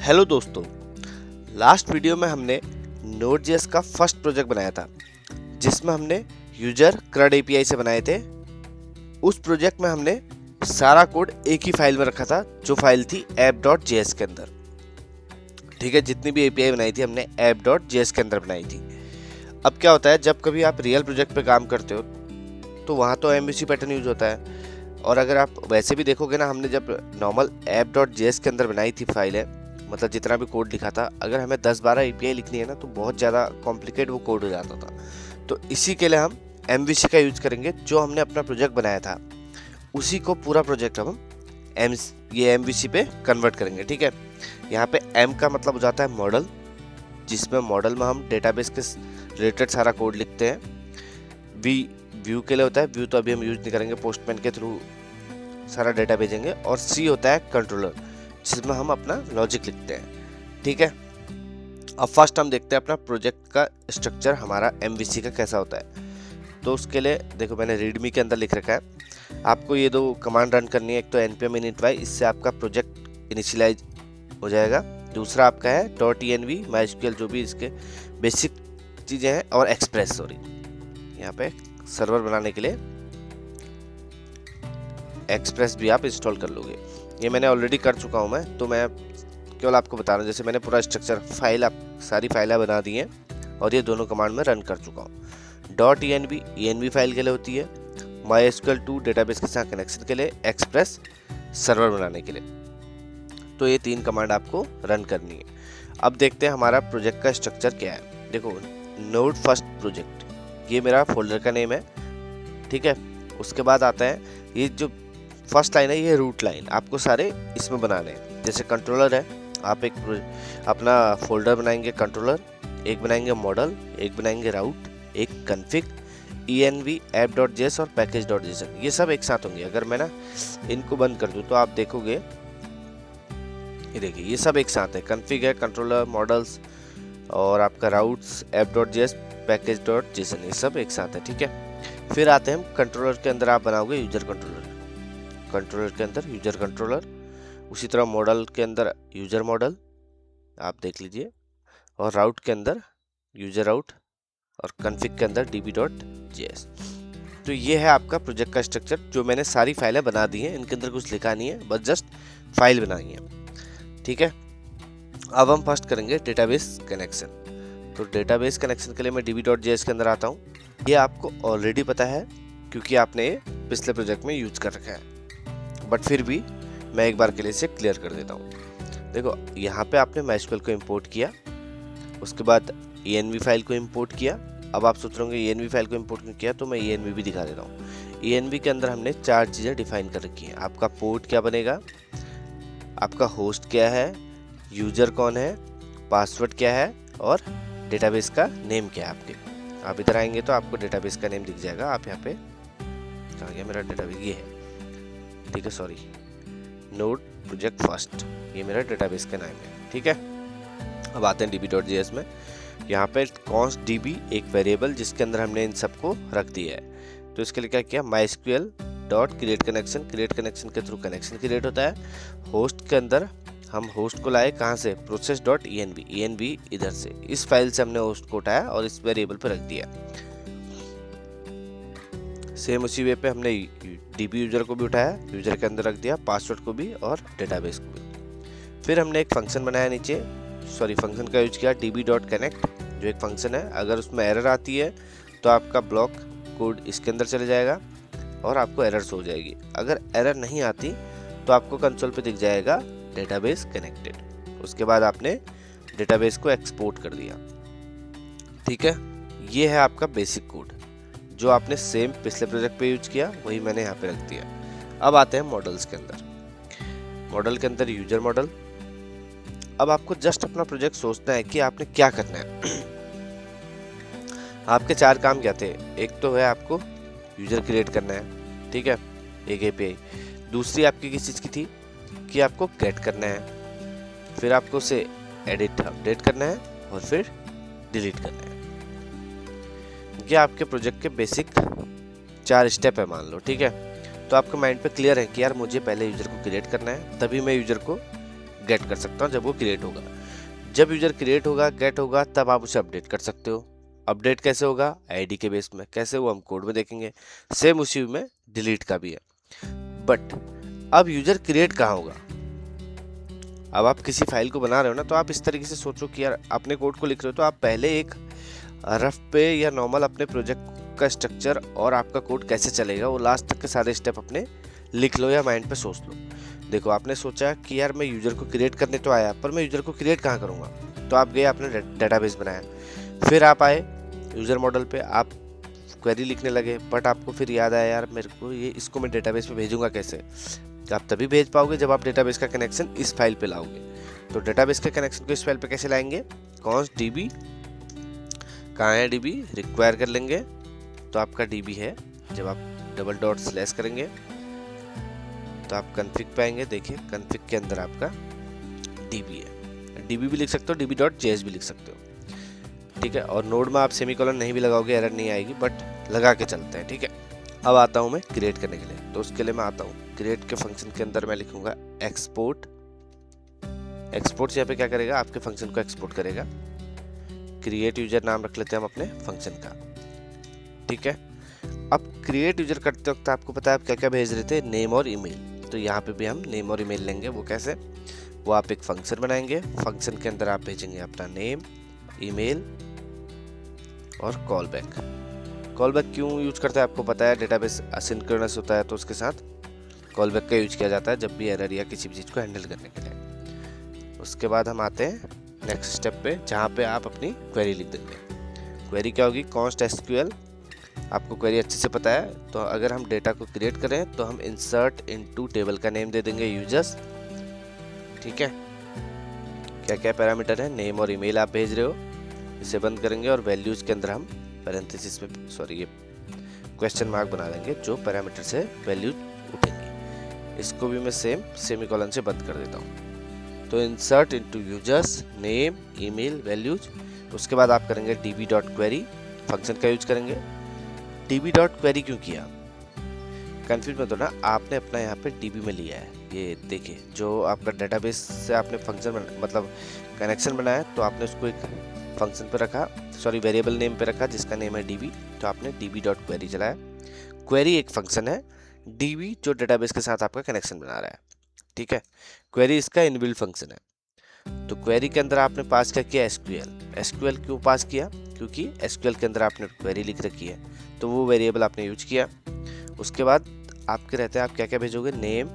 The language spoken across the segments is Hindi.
हेलो दोस्तों, लास्ट वीडियो में हमने Node.js का फर्स्ट प्रोजेक्ट बनाया था जिसमें हमने यूजर CRUD API से बनाए थे। उस प्रोजेक्ट में हमने सारा कोड एक ही फाइल में रखा था जो फाइल थी app.js के अंदर। ठीक है, जितनी भी API बनाई थी हमने app.js के अंदर बनाई थी। अब क्या होता है, जब कभी आप रियल प्रोजेक्ट पे काम करते हो तो वहाँ तो MVC पैटर्न यूज होता है, और अगर आप वैसे भी देखोगे ना, हमने जब नॉर्मल app.js के अंदर बनाई थी फाइल है, मतलब जितना भी कोड लिखा था, अगर हमें 10-12 API लिखनी है ना तो बहुत ज़्यादा कॉम्प्लिकेट वो कोड हो जाता था। तो इसी के लिए हम MVC का यूज करेंगे। जो हमने अपना प्रोजेक्ट बनाया था उसी को पूरा प्रोजेक्ट हम ये MVC पे कन्वर्ट करेंगे। ठीक है, यहाँ पे M का मतलब हो जाता है मॉडल, जिसमें मॉडल में हम डेटाबेस के रिलेटेड सारा कोड लिखते हैं। व्यू के लिए होता है, व्यू तो अभी हम यूज नहीं करेंगे, पोस्टमैन के थ्रू सारा डेटा भेजेंगे। और C होता है कंट्रोलर, जिसमें हम अपना लॉजिक लिखते हैं। ठीक है, अब फर्स्ट हम देखते हैं अपना प्रोजेक्ट का स्ट्रक्चर हमारा MVC का कैसा होता है। तो उसके लिए देखो, मैंने रीडमी के अंदर लिख रखा है। आपको ये दो कमांड रन करनी है, एक तो npm initY, इससे आपका प्रोजेक्ट इनिशियलाइज हो जाएगा। दूसरा आपका है .env MySQL, जो भी इसके बेसिक चीज़ें हैं, और एक्सप्रेस, यहाँ पे सर्वर बनाने के लिए एक्सप्रेस भी आप इंस्टॉल कर लोगे। ये मैंने ऑलरेडी कर चुका हूँ मैं, तो मैं केवल आपको बता रहा हूँ। जैसे मैंने पूरा स्ट्रक्चर सारी फाइलें बना दी हैं और ये दोनों कमांड में रन कर चुका हूँ। .env फाइल के लिए होती है, MySQL 2 डेटाबेस के साथ कनेक्शन के लिए, एक्सप्रेस सर्वर बनाने के लिए। तो ये 3 कमांड आपको रन करनी है। अब देखते हैं हमारा प्रोजेक्ट का स्ट्रक्चर क्या है। देखो, नोड फर्स्ट प्रोजेक्ट, ये मेरा फोल्डर का नेम है। ठीक है, उसके बाद आता है ये जो फर्स्ट लाइन है, ये रूट लाइन आपको सारे इसमें बनाने हैं। जैसे कंट्रोलर है, आप एक अपना फोल्डर बनाएंगे कंट्रोलर, एक बनाएंगे मॉडल, एक बनाएंगे राउट, एक कन्फिग, env app.js और package.json, ये सब एक साथ होंगे। अगर मैं ना इनको बंद कर दूं तो आप देखोगे, ये देखिए ये सब एक साथ है। कन्फिग है, कंट्रोलर, मॉडल्स और आपका राउट्स, app.js, package.json, ये सब एक साथ है। ठीक है, फिर आते हैं हम कंट्रोलर के अंदर, आप बनाओगे यूजर कंट्रोलर, कंट्रोलर के अंदर यूजर कंट्रोलर, उसी तरह मॉडल के अंदर यूजर मॉडल, आप देख लीजिए, और राउट के अंदर यूजर राउट, और कन्फिग के अंदर db.js। तो ये है आपका प्रोजेक्ट का स्ट्रक्चर, जो मैंने सारी फाइलें बना दी हैं। इनके अंदर कुछ लिखा नहीं है, बस जस्ट फाइल बनाई है। ठीक है, अब हम फर्स्ट करेंगे डेटाबेस कनेक्शन। तो डेटाबेस कनेक्शन के लिए मैं db.js के अंदर आता हूँ। ये आपको ऑलरेडी पता है क्योंकि आपने ये पिछले प्रोजेक्ट में यूज कर रखा है, बट फिर भी मैं एक बार के लिए इसे क्लियर कर देता हूँ। देखो, यहाँ पे आपने MySQL को इंपोर्ट किया, उसके बाद env फाइल को इंपोर्ट किया। अब आप सोच रहे होंगे env फाइल को इंपोर्ट क्यों किया, तो मैं env भी दिखा देता हूँ। env के अंदर हमने 4 चीज़ें डिफाइन कर रखी हैं। आपका पोर्ट क्या बनेगा, आपका होस्ट क्या है, यूजर कौन है, पासवर्ड क्या है, और डेटाबेस का नेम क्या है आपके। आप इधर आएंगे तो आपको डेटाबेस का नेम दिख जाएगा। आप यहाँ पे, कहाँ गया मेरा डेटाबेस, ये है। ठीक है, सॉरी, नोड प्रोजेक्ट फर्स्ट, ये मेरा डेटाबेस का नाम है। ठीक है, अब आते हैं db.js में। यहाँ पे const db एक वेरिएबल, जिसके अंदर हमने इन सबको रख दिया है। तो इसके लिए क्या किया, MySQL dot create connection, create connection के थ्रू कनेक्शन क्रिएट होता है। होस्ट के अंदर हम होस्ट को लाए कहाँ से, process.env इधर से, इस फाइल से हमने होस्ट को उठाया और इस वेरिएबल पे रख दिया। सेम उसी वे पे हमने db यूजर को भी उठाया, यूजर के अंदर रख दिया, पासवर्ड को भी और डेटाबेस को भी। फिर हमने एक फंक्शन बनाया नीचे, फंक्शन का यूज किया db.connect, जो एक फंक्शन है। अगर उसमें एरर आती है तो आपका ब्लॉक कोड इसके अंदर चले जाएगा और आपको एरर शो हो जाएगी। अगर एरर नहीं आती तो आपको कंसोल पे दिख जाएगा डेटाबेस कनेक्टेड। उसके बाद आपने डेटाबेस को एक्सपोर्ट कर दिया। ठीक है, ये है आपका बेसिक कोड, जो आपने सेम पिछले प्रोजेक्ट पे यूज किया, वही मैंने यहाँ पे रख दिया। अब आते हैं मॉडल्स के अंदर। मॉडल के अंदर यूजर मॉडल। अब आपको जस्ट अपना प्रोजेक्ट सोचना है कि आपने क्या करना है। आपके 4 काम क्या थे, एक तो है आपको यूजर क्रिएट करना है, ठीक है, एक API। दूसरी आपकी किस चीज़ की थी कि आपको गेट करना है, फिर आपको उसे एडिट अपडेट करना है, और फिर डिलीट करना है। ये आपके प्रोजेक्ट के बेसिक 4 स्टेप है, मान लो। ठीक है, तो आपके माइंड पे क्लियर है कि यार मुझे पहले यूजर को क्रिएट करना है, तभी मैं यूजर को गेट कर सकता हूँ जब वो क्रिएट होगा। जब यूजर क्रिएट होगा, गेट होगा, तब आप उसे अपडेट कर सकते हो। अपडेट कैसे होगा? आईडी के बेस में। कैसे वो हम कोड में देखेंगे। सेम उसी में डिलीट का भी है। बट अब यूजर क्रिएट कहाँ होगा? अब आप किसी फाइल को बना रहे हो ना, तो आप इस तरीके से सोचो कि यार अपने कोड को लिख रहे हो तो आप पहले एक रफ पे या नॉर्मल अपने प्रोजेक्ट का स्ट्रक्चर और आपका कोड कैसे चलेगा वो लास्ट तक के सारे स्टेप अपने लिख लो या माइंड पे सोच लो। देखो, आपने सोचा कि यार मैं यूजर को क्रिएट करने तो आया, पर मैं यूजर को क्रिएट कहाँ करूँगा? तो आप गए, आपने डेटाबेस बनाया, फिर आप आए यूजर मॉडल पे, आप क्वेरी लिखने लगे, बट आपको फिर याद आया यार मेरे को इसको मैं डेटाबेस में भेजूंगा कैसे? तो आप तभी भेज पाओगे जब आप डेटाबेस का कनेक्शन इस फाइल पे लाओगे। तो डेटाबेस के कनेक्शन को इस फाइल पे कैसे लाएंगे? कॉन्स्ट डीबी, कहाँ है डीबी? रिक्वायर कर लेंगे, तो आपका डीबी है। जब आप डबल डॉट स्लैश करेंगे तो आप कन्फिग पाएंगे। देखिए, कन्फिग के अंदर आपका डीबी है। डीबी भी लिख सकते हो, डीबी डॉट जेएस भी लिख सकते हो, ठीक है। और नोड में आप सेमीकोलन नहीं भी लगाओगे एरर नहीं आएगी, बट लगा के चलते हैं, ठीक है। अब आता हूँ मैं क्रिएट करने के लिए। तो उसके लिए मैं आता हूँ क्रिएट के फंक्शन के अंदर मैं लिखूंगा एक्सपोर्ट। एक्सपोर्ट यहाँ पे क्या करेगा? आपके फंक्शन को एक्सपोर्ट करेगा। क्रिएट यूजर नाम रख लेते हैं हम अपने फंक्शन का, ठीक है। अब क्रिएट यूजर करते वक्त आपको पता है आप क्या क्या भेज रहे थे? नेम और ईमेल। तो यहाँ पे भी हम नेम और ईमेल लेंगे। वो कैसे? वो आप एक फंक्शन बनाएंगे, फंक्शन के अंदर आप भेजेंगे अपना नेम, ईमेल और कॉल बैक। कॉल बैक क्यों यूज करता है आपको पता है? डेटाबेस असिंक्रोनस होता है तो उसके साथ कॉल बैक का यूज किया जाता है जब भी एरर या किसी भी चीज़ को हैंडल करने के लिए। उसके बाद हम आते हैं नेक्स्ट स्टेप पे, जहाँ पे आप अपनी क्वेरी लिख देंगे। क्वेरी क्या होगी? Const SQL. आपको क्वेरी अच्छे से पता है, तो अगर हम डेटा को क्रिएट करें तो हम इंसर्ट इनटू टेबल का नेम दे देंगे यूजर्स, ठीक है। क्या क्या पैरामीटर है? नेम और ईमेल आप भेज रहे हो, इसे बंद करेंगे और वैल्यूज के अंदर हम पैरेंथेसिस में ये क्वेश्चन मार्क बना देंगे जो पैरामीटर से वैल्यू उठेंगी। इसको भी मैं सेम सेमीकोलन से बंद कर देता हूँ। तो insert into users, name, email, values. उसके बाद आप करेंगे डीबी डॉट क्वेरी, फंक्शन का यूज करेंगे। डीबी डॉट क्वेरी क्यों किया? कंफ्यूज मत होना, आपने अपना यहाँ पे डीबी में लिया है। ये देखिए, जो आपका डेटाबेस से आपने फंक्शन मतलब कनेक्शन बनाया, तो आपने उसको एक फंक्शन पे रखा, सॉरी वेरिएबल नेम पे रखा जिसका नेम है डीबी। तो आपने डीबी डॉट क्वेरी चलाया। क्वेरी एक फंक्शन है, डीबी जो डेटाबेस के साथ आपका कनेक्शन बना रहा है, ठीक है। क्वेरी इसका इनबिल्ट फंक्शन है। तो क्वेरी के अंदर आपने पास क्या किया? एसक्यूएल। एसक्यूएल क्यों पास किया? क्योंकि एसक्यूएल के अंदर आपने क्वेरी लिख रखी है, तो वो वेरिएबल आपने यूज किया। उसके बाद आपके रहते हैं आप क्या क्या भेजोगे? नेम,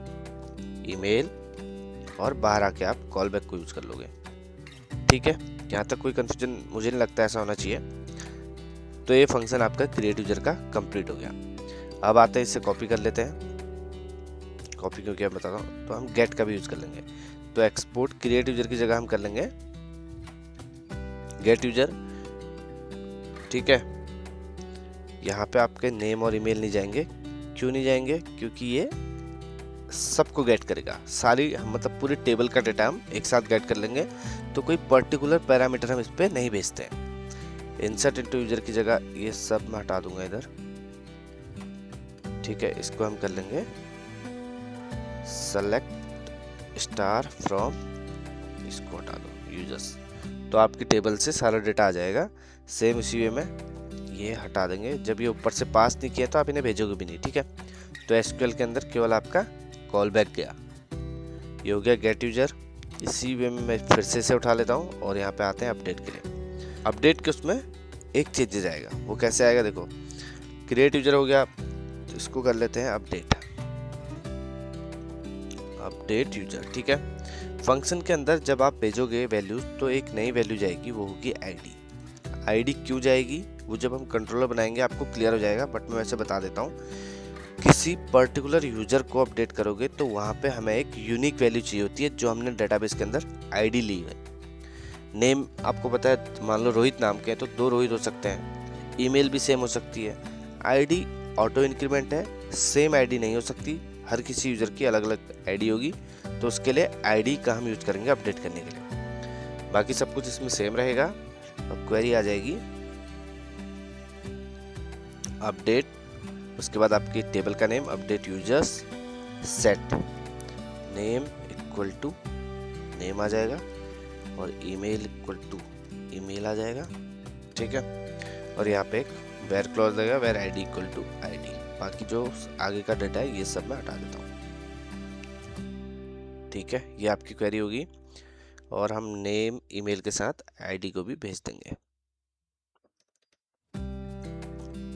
ईमेल और बाहर आके आप कॉल बैक को यूज कर लोगे, ठीक है। यहाँ तक कोई कंफ्यूजन मुझे नहीं लगता ऐसा होना चाहिए। तो ये फंक्शन आपका क्रिएट यूजर का कंप्लीट हो गया। अब आते हैं, इससे कॉपी कर लेते हैं। कॉपी क्यों किया बताता हूँ। तो हम गेट का भी यूज कर लेंगे। तो एक्सपोर्ट क्रिएट यूजर की जगह हम कर लेंगे गेट यूजर, ठीक है। यहाँ पे आपके नेम और ईमेल नहीं जाएंगे। क्यों नहीं जाएंगे? क्योंकि ये सबको गेट करेगा, सारी मतलब पूरे टेबल का डेटा हम एक साथ गेट कर लेंगे। तो कोई पर्टिकुलर पैरामीटर हम इस पे नहीं भेजते हैं। इंसर्ट इनटू यूजर की जगह ये सब मैं हटा दूंगा इधर, ठीक है। इसको हम कर लेंगे सेलेक्ट स्टार फ्रॉम, इसको हटा दो यूजर्स, तो आपकी टेबल से सारा डेटा आ जाएगा। सेम उसी वे में ये हटा देंगे। जब ये ऊपर से पास नहीं किया तो आप इन्हें भेजोगे भी नहीं, ठीक है। तो एसक्यूएल के अंदर केवल आपका कॉल बैक गया, ये हो गया गेट यूजर। इसी वे में मैं फिर से इसे उठा लेता हूँ और यहाँ पे आते हैं अपडेट के लिए। अपडेट के उसमें एक चेंजेस आएगा, वो कैसे आएगा? देखो, क्रिएट यूजर हो गया, तो इसको कर लेते हैं अपडेट, अपडेट यूजर, ठीक है। फंक्शन के अंदर जब आप भेजोगे वैल्यूज तो एक नई वैल्यू जाएगी, वो होगी आईडी। आईडी क्यों जाएगी? वो जब हम कंट्रोलर बनाएंगे आपको क्लियर हो जाएगा, बट मैं वैसे बता देता हूँ। किसी पर्टिकुलर यूजर को अपडेट करोगे तो वहाँ पे हमें एक यूनिक वैल्यू चाहिए होती है जो हमने डेटाबेस के अंदर आईडी ली है। नेम आपको पता है, मान लो रोहित नाम के हैं तो 2 रोहित हो सकते हैं। ईमेल भी सेम हो सकती है। आईडी ऑटो इंक्रीमेंट है, सेम आईडी नहीं हो सकती, हर किसी यूजर की अलग अलग आईडी होगी। तो उसके लिए आईडी का हम यूज करेंगे अपडेट करने के लिए। बाकी सब कुछ इसमें सेम रहेगा। अब क्वेरी आ जाएगी अपडेट, उसके बाद आपकी टेबल का name update users, set name equal to name आ जाएगा और ईमेल इक्वल टू ईमेल आ जाएगा, ठीक है। और यहाँ पे एक वेर क्लॉज लगेगा, where ID equal to ID. बाकी जो आगे का डाटा है ये सब मैं हटा देता हूँ, ठीक है। ये आपकी क्वेरी होगी और हम नेम ईमेल के साथ आईडी को भी भेज देंगे।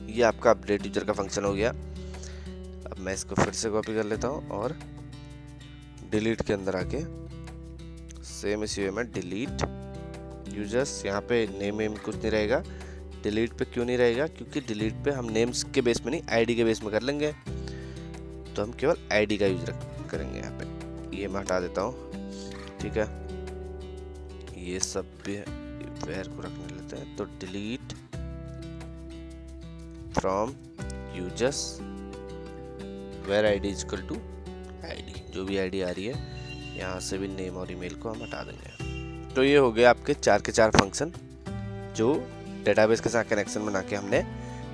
ये आपका अपडेट यूजर का फंक्शन हो गया। अब मैं इसको फिर से कॉपी कर लेता हूँ और डिलीट के अंदर आके सेम इसी वे में डिलीट यूजर्स। यहाँ पे नेम कुछ नहीं रहेगा। डिलीट पे क्यों नहीं रहेगा? क्योंकि डिलीट पे हम नेम्स के बेस में नहीं आईडी के बेस में कर लेंगे, तो हम केवल आईडी का यूज करेंगे। यहाँ पे ये मैं हटा देता हूँ, ठीक है। ये सब भी वेर को रखने लेते हैं, तो delete from users where ID is equal to ID. जो भी आईडी आ रही है यहाँ से भी नेम और ईमेल को हम हटा देंगे। तो ये हो गए आपके 4 के 4 फंक्शन जो डेटाबेस के साथ कनेक्शन बना के हमने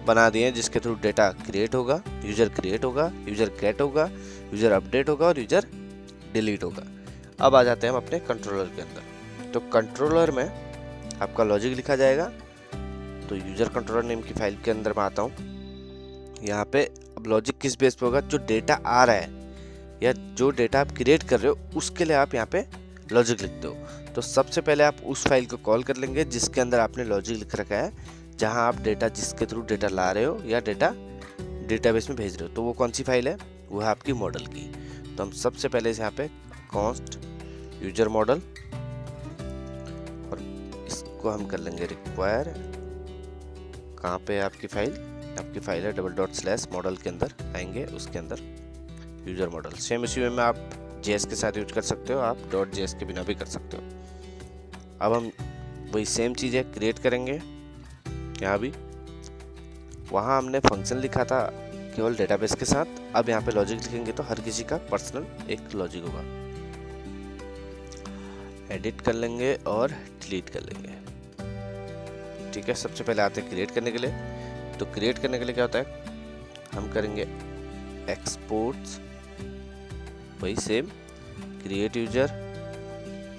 बना दिए हैं, जिसके थ्रू डेटा क्रिएट होगा, यूजर क्रिएट होगा, यूजर गेट होगा, यूजर अपडेट होगा और यूजर डिलीट होगा। अब आ जाते हैं हम अपने कंट्रोलर के अंदर। तो कंट्रोलर में आपका लॉजिक लिखा जाएगा। तो यूजर कंट्रोलर नेम की फाइल के अंदर मैं आता हूँ। यहाँ पे अब लॉजिक किस बेस पे होगा? जो डेटा आ रहा है या जो डेटा आप क्रिएट कर रहे हो उसके लिए आप यहाँ पे लॉजिक लिखते हो। तो सबसे पहले आप उस फाइल को कॉल कर लेंगे जिसके अंदर आपने लॉजिक लिख रखा है, जहाँ आप डेटा जिसके थ्रू डेटा ला रहे हो या डेटा डेटाबेस में भेज रहे हो। तो वो कौन सी फाइल है? वो है आपकी मॉडल की। तो हम सबसे पहले यहाँ पे कॉन्स्ट यूजर मॉडल और इसको हम कर लेंगे रिक्वायर। कहाँ पे है आपकी फाइल? आपकी फाइल है $./model के अंदर आएंगे, उसके अंदर यूजर मॉडल। सेम इसी में आप JS के साथ यूज कर सकते हो, आप .js के बिना भी कर सकते हो। अब हम वही सेम चीज़ है क्रिएट करेंगे। यहाँ भी वहाँ हमने फंक्शन लिखा था केवल डेटाबेस के साथ, अब यहाँ पे लॉजिक लिखेंगे तो हर किसी का पर्सनल एक लॉजिक होगा। एडिट कर लेंगे और डिलीट कर लेंगे, ठीक है। सबसे पहले आते हैं क्रिएट करने के लिए। तो क्रिएट करने के लिए क्या होता है? हम करेंगे एक्सपोर्ट्स, वही सेम क्रिएट यूजर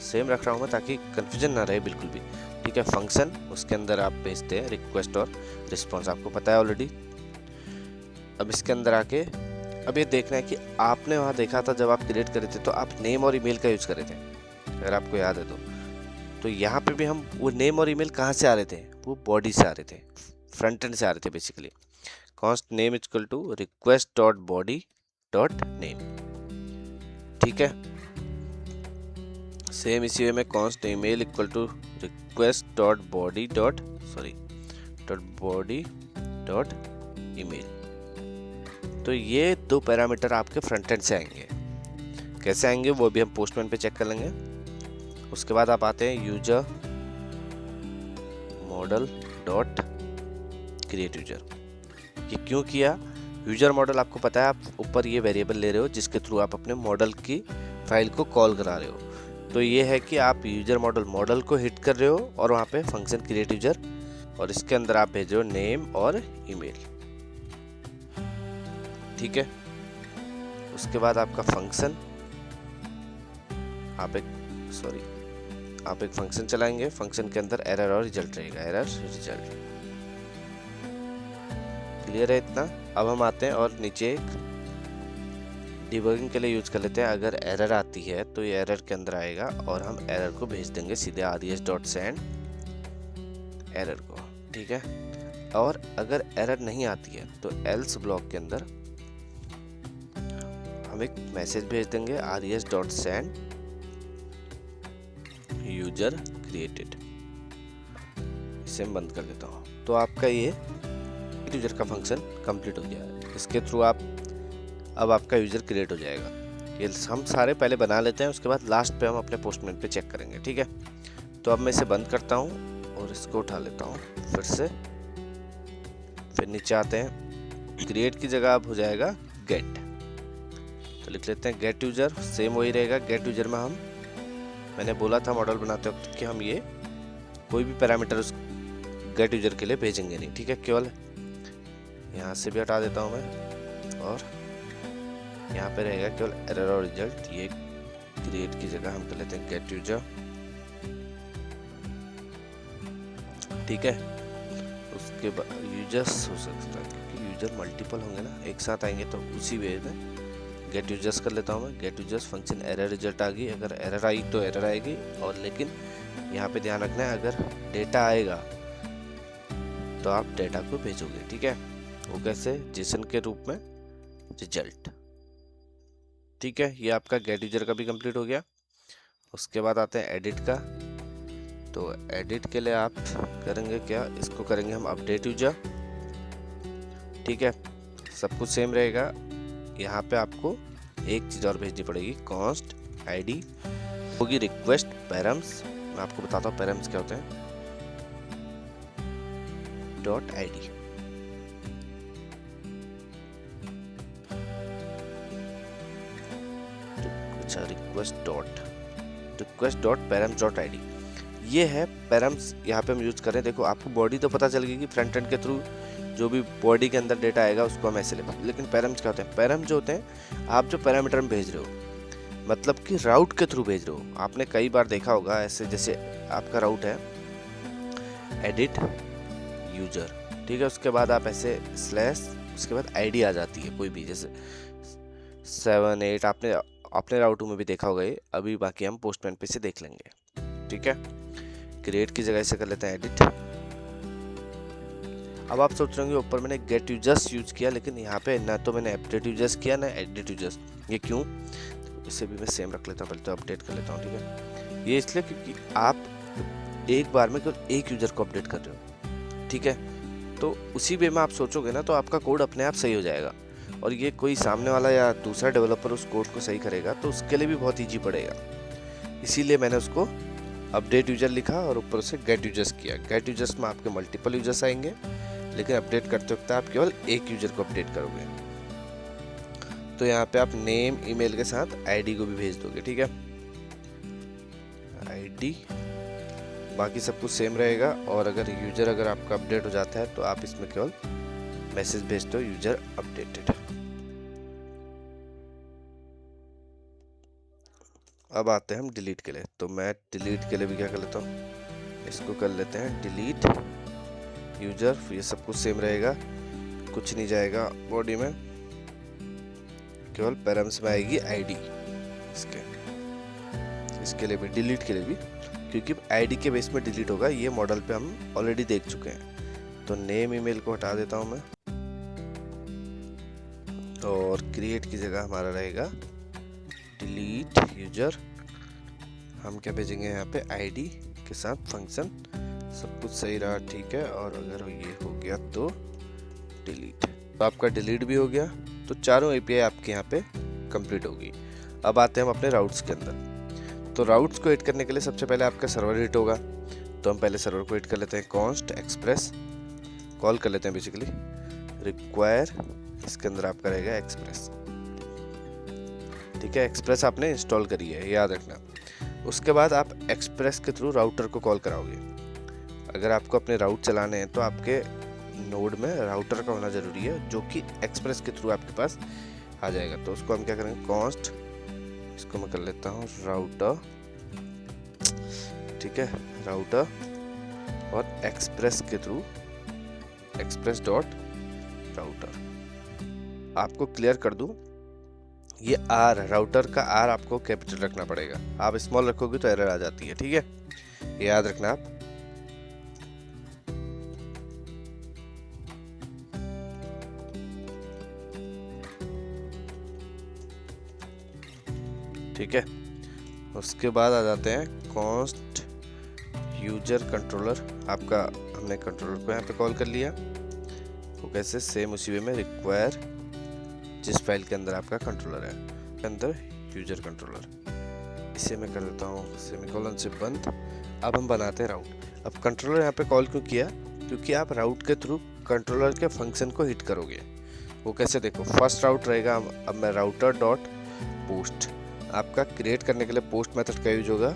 सेम रख रहा हूँ मैं ताकि कंफ्यूजन ना रहे बिल्कुल भी, ठीक है। फंक्शन उसके अंदर आप भेजते हैं रिक्वेस्ट और रिस्पॉन्स, आपको पता है ऑलरेडी। अब इसके अंदर आके अब ये देखना है कि आपने वहाँ देखा था जब आप क्रिएट कर रहे थे तो आप नेम और ईमेल का यूज कर रहे थे, अगर आपको याद है तो यहाँ पे भी हम वो नेम और ईमेल कहाँ से आ रहे थे? वो बॉडी से आ रहे थे, फ्रंट एंड से आ रहे थे basically. Const name equal to request dot body dot name, ठीक है। सेम इसी वे में const email equal to request dot body dot email. तो ये 2 पैरामीटर आपके फ्रंट एंड से आएंगे। कैसे आएंगे वो भी हम पोस्टमैन पे चेक कर लेंगे। उसके बाद आप आते हैं user model dot create user. ये क्यों किया? यूजर मॉडल आपको पता है, आप ऊपर ये वेरिएबल ले रहे हो जिसके थ्रू आप अपने मॉडल की फाइल को कॉल करा रहे हो। तो ये है कि आप यूजर मॉडल को हिट कर रहे हो और वहाँ पे फंक्शन क्रिएट यूजर और इसके अंदर आप भेज रहे हो नेम और ईमेल, ठीक है। उसके बाद आपका फंक्शन आप एक फंक्शन चलाएंगे। फंक्शन के अंदर एरर और रिजल्ट रहेगा, एरर रिजल्ट। क्लियर है इतना? अब हम आते हैं और नीचे एक डिबगिंग के लिए यूज कर लेते हैं। अगर एरर आती है तो ये एरर के अंदर आएगा और हम एरर को भेज देंगे सीधे res.send एरर को, ठीक है। और अगर एरर नहीं आती है तो एल्स ब्लॉक के अंदर हम एक मैसेज भेज देंगे res.send यूजर क्रिएटेड। इसे मैं बंद कर देता हूँ। तो आपका ये यूजर का फंक्शन कंप्लीट हो गया है। इसके थ्रू अब आपका यूजर क्रिएट हो जाएगा। ये हम सारे पहले बना लेते हैं, उसके बाद लास्ट पे हम अपने पोस्टमैन पे चेक करेंगे, ठीक है। तो अब मैं इसे बंद करता हूँ और इसको उठा लेता हूँ फिर से। फिर नीचे आते हैं, क्रिएट की जगह अब हो जाएगा गेट। तो लिख लेते हैं गेट यूजर, सेम वही रहेगा। गेट यूजर में मैंने बोला था मॉडल बनाते वक्त कि हम ये कोई भी पैरामीटर उस गेट यूजर के लिए भेजेंगे नहीं, ठीक है। केवल यहाँ से भी हटा देता हूँ मैं और यहाँ पे रहेगा केवल एरर और रिजल्ट, ये क्रिएट की जगह हम कर लेते हैं गेट यूजर, ठीक है। उसके बाद यूजर्स हो सकता है क्योंकि यूजर मल्टीपल होंगे ना, एक साथ आएंगे, तो उसी वे में गेट यूजर्स कर लेता हूँ मैं। Get users function error result आ गई, अगर एरर आई तो एरर आएगी, और लेकिन यहाँ पे ध्यान रखना है अगर डेटा आएगा तो आप डेटा को भेजोगे, ठीक है। वो कैसे, जेसन के रूप में रिजल्ट, ठीक है। ये आपका गेट यूजर का भी कंप्लीट हो गया। उसके बाद आते हैं एडिट का। तो एडिट के लिए आप करेंगे क्या, इसको करेंगे हम अपडेट यूजर, ठीक है। सब कुछ सेम रहेगा। यहाँ पे आपको एक चीज़ और भेजनी पड़ेगी, कॉन्स्ट आईडी होगी रिक्वेस्ट पैरम्स। मैं आपको बताता हूँ पैरम्स क्या होते हैं, डॉट आईडी, अच्छा request dot params dot ID, ये है पैरम्स। यहाँ पे हम यूज करें, देखो आपको बॉडी तो पता चल गई कि फ्रंट एंड के थ्रू जो भी बॉडी के अंदर डेटा आएगा उसको हम ऐसे लेंगे, लेकिन पैरम्स क्या होते हैं, पैरम जो होते हैं आप जो पैरामीटर में भेज रहे हो, मतलब कि राउट के थ्रू भेज रहे हो। आपने कई बार देखा होगा ऐसे, जैसे आपका राउट है एडिट यूजर, ठीक है। उसके बाद आप ऐसे स्लैश, उसके बाद आईडी आ जाती है कोई भी, जैसे 7 8, आपने अपने राउट में भी देखा होगा ये, अभी बाकी हम पोस्टमैन पे से देख लेंगे, ठीक है। क्रिएट की जगह से कर लेते हैं एडिट। अब आप सोच रहे होंगे ऊपर मैंने गेट यूजर्स यूज किया, लेकिन यहाँ पे ना तो मैंने अपडेट यूजर्स किया ना एडिट यूजर्स, ये क्यों, इसे भी मैं सेम रख लेता हूँ, पहले तो अपडेट कर लेता हूँ, ठीक है। ये इसलिए क्योंकि आप एक बार में केवल एक यूजर को अपडेट कर रहे हो, ठीक है। तो उसी वे में आप सोचोगे ना तो आपका कोड अपने आप सही हो जाएगा, और ये कोई सामने वाला या दूसरा डेवलपर उस कोड को सही करेगा तो उसके लिए भी बहुत ईजी पड़ेगा। इसीलिए मैंने उसको अपडेट यूजर लिखा और ऊपर से गेट यूजर्स किया। गेट यूजर्स में आपके मल्टीपल यूजर्स आएंगे, लेकिन अपडेट करते वक्त आप केवल एक यूजर को अपडेट करोगे। तो यहाँ पे आप नेम ईमेल के साथ आईडी को भी भेज दोगे, ठीक है। आईडी, बाकी सब कुछ सेम रहेगा। और अगर यूजर अगर आपका अपडेट हो जाता है तो आप इसमें केवल मैसेज भेजते हो यूजर अपडेटेड। अब आते हैं हम डिलीट के लिए। तो मैं डिलीट के लिए भी क्या कर लेता हूँ, इसको कर लेते हैं डिलीट यूजर। ये सब कुछ सेम रहेगा, कुछ नहीं जाएगा बॉडी में, केवल पैरम्स में आएगी आईडी। इसके लिए भी, डिलीट के लिए भी, क्योंकि आईडी के बेस में डिलीट होगा, ये मॉडल पे हम ऑलरेडी देख चुके हैं। तो नेम ईमेल को हटा देता हूं मैं, और क्रिएट की जगह हमारा रहेगा डिलीट यूजर। हम क्या भेजेंगे यहाँ पे आईडी के साथ फंक्शन, सब कुछ सही रहा, ठीक है। और अगर ये हो गया तो डिलीट, तो आपका डिलीट भी हो गया। तो चारों एपीआई आपके यहाँ पे कंप्लीट होगी। अब आते हैं हम अपने राउट्स के अंदर। तो राउट्स को एड करने के लिए सबसे पहले आपका सर्वर हिट होगा, तो हम पहले सर्वर को एड कर लेते हैं। कॉन्स्ट एक्सप्रेस कॉल कर लेते हैं, बेसिकली रिक्वायर, इसके अंदर आपका रहेगा एक्सप्रेस, ठीक है। एक्सप्रेस आपने इंस्टॉल करी है, याद रखना। उसके बाद आप एक्सप्रेस के थ्रू राउटर को कॉल कराओगे। अगर आपको अपने राउट चलाने हैं तो आपके नोड में राउटर का होना जरूरी है, जो कि एक्सप्रेस के थ्रू आपके पास आ जाएगा। तो उसको हम क्या करेंगे, कॉन्स्ट, इसको मैं कर लेता हूँ राउटर, ठीक है, राउटर, और एक्सप्रेस के थ्रू एक्सप्रेस डॉट राउटर। आपको क्लियर कर दूं, ये आर, राउटर का आर आपको कैपिटल रखना पड़ेगा, आप स्मॉल रखोगे तो एरर आ जाती है, ठीक है, याद रखना आप। ठीक है। उसके बाद आ जाते हैं कॉन्स्ट यूजर कंट्रोलर। आपका हमने कंट्रोलर को यहाँ पे कॉल कर लिया, वो कैसे, सेम उसी वे में रिक्वायर, जिस फाइल के अंदर आपका कंट्रोलर है के अंदर यूजर कंट्रोलर, इसे मैं कर देता हूँ सेमीकोलन से बंद। अब हम बनाते हैं राउट। अब कंट्रोलर यहाँ पे कॉल क्यों किया, क्योंकि आप राउट के थ्रू कंट्रोलर के फंक्शन को हिट करोगे। वो कैसे, देखो फर्स्ट राउट रहेगा, अब मैं राउटर डॉट पोस्ट, आपका क्रिएट करने के लिए पोस्ट मेथड का यूज होगा,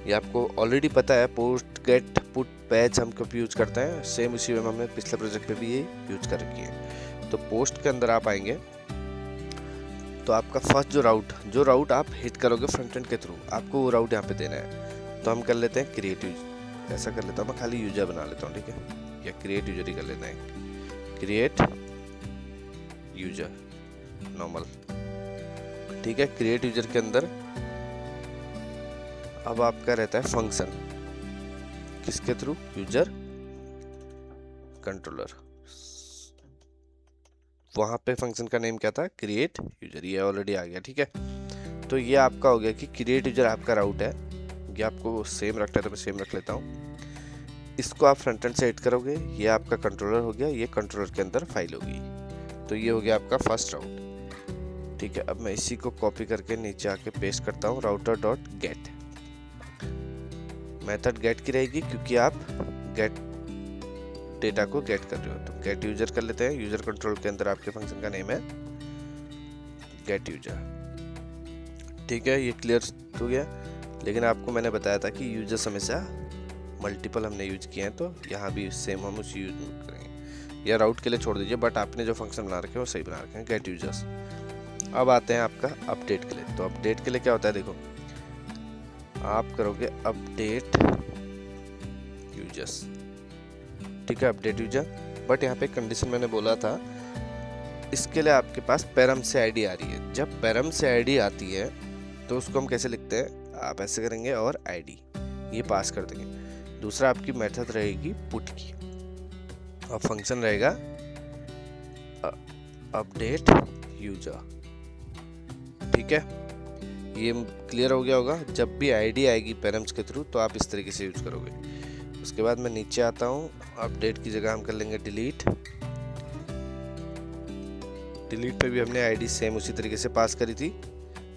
ये आपको ऑलरेडी पता है। पोस्ट गेट पुट पैच हम कब यूज करते हैं, सेम उसी में हमने पिछले प्रोजेक्ट पे भी ये यूज कर रखी है। तो पोस्ट के अंदर आप आएंगे, तो आपका फर्स्ट जो राउट आप हिट करोगे फ्रंट एंड के थ्रू, आपको वो राउट यहाँ पे देना है। तो हम कर लेते हैं क्रिएट यूजर, ऐसा कर लेता हूँ मैं, खाली यूजर बना लेता हूँ, ठीक है, या क्रिएट यूजर ही कर लेते हैं, क्रिएट यूजर नॉर्मल, ठीक है। क्रिएट यूजर के अंदर अब आपका रहता है फंक्शन, किसके थ्रू, यूजर कंट्रोलर, वहां पे फंक्शन का नेम क्या था, क्रिएट यूजर, ये ऑलरेडी आ गया, ठीक है। तो ये आपका हो गया कि क्रिएट यूजर आपका राउट है, ये आपको सेम रखना है तो मैं सेम रख लेता हूँ। इसको आप फ्रंट एंड से एड करोगे, ये आपका कंट्रोलर हो गया, ये कंट्रोलर के अंदर फाइल होगी, तो ये हो गया आपका फर्स्ट राउट, ठीक है। अब मैं इसी को कॉपी करके नीचे आके पेस्ट करता हूँ, router dot gate, method gate की रहेगी क्योंकि आप गेट डेटा को गेट कर रहे हो, तो गेट यूजर कर लेते हैं। यूजर कंट्रोल के अंदर आपके फंक्शन का नेम है गेट यूजर, ठीक है। ये क्लियर हो गया, लेकिन आपको मैंने बताया था कि यूजर्स हमेशा मल्टीपल हमने यूज किए हैं, तो यहाँ भी सेम हम उसी यूज करेंगे, या राउट के लिए छोड़ दीजिए, बट आपने जो फंक्शन बना रखे हैं वो सही बना रखे हैं, गेट यूजर्स। अब आते हैं आपका अपडेट के लिए, तो अपडेट के लिए क्या होता है, देखो आप करोगे अपडेट यूजर्स, ठीक है, अपडेट यूजर, बट यहाँ पे कंडीशन मैंने बोला था, इसके लिए आपके पास पैरम से आईडी आ रही है। जब पैरम से आईडी आती है तो उसको हम कैसे लिखते हैं, आप ऐसे करेंगे और आईडी ये पास कर देंगे। दूसरा आपकी मेथड रहेगी पुट की, और फंक्शन रहेगा अपडेट यूजर, ठीक है। ये क्लियर हो गया होगा। जब भी आईडी आएगी पैरम्स के थ्रू तो आप इस तरीके से यूज करोगे। उसके बाद मैं नीचे आता हूँ, अपडेट की जगह हम कर लेंगे डिलीट, डिलीट पे भी हमने आईडी सेम उसी तरीके से पास करी थी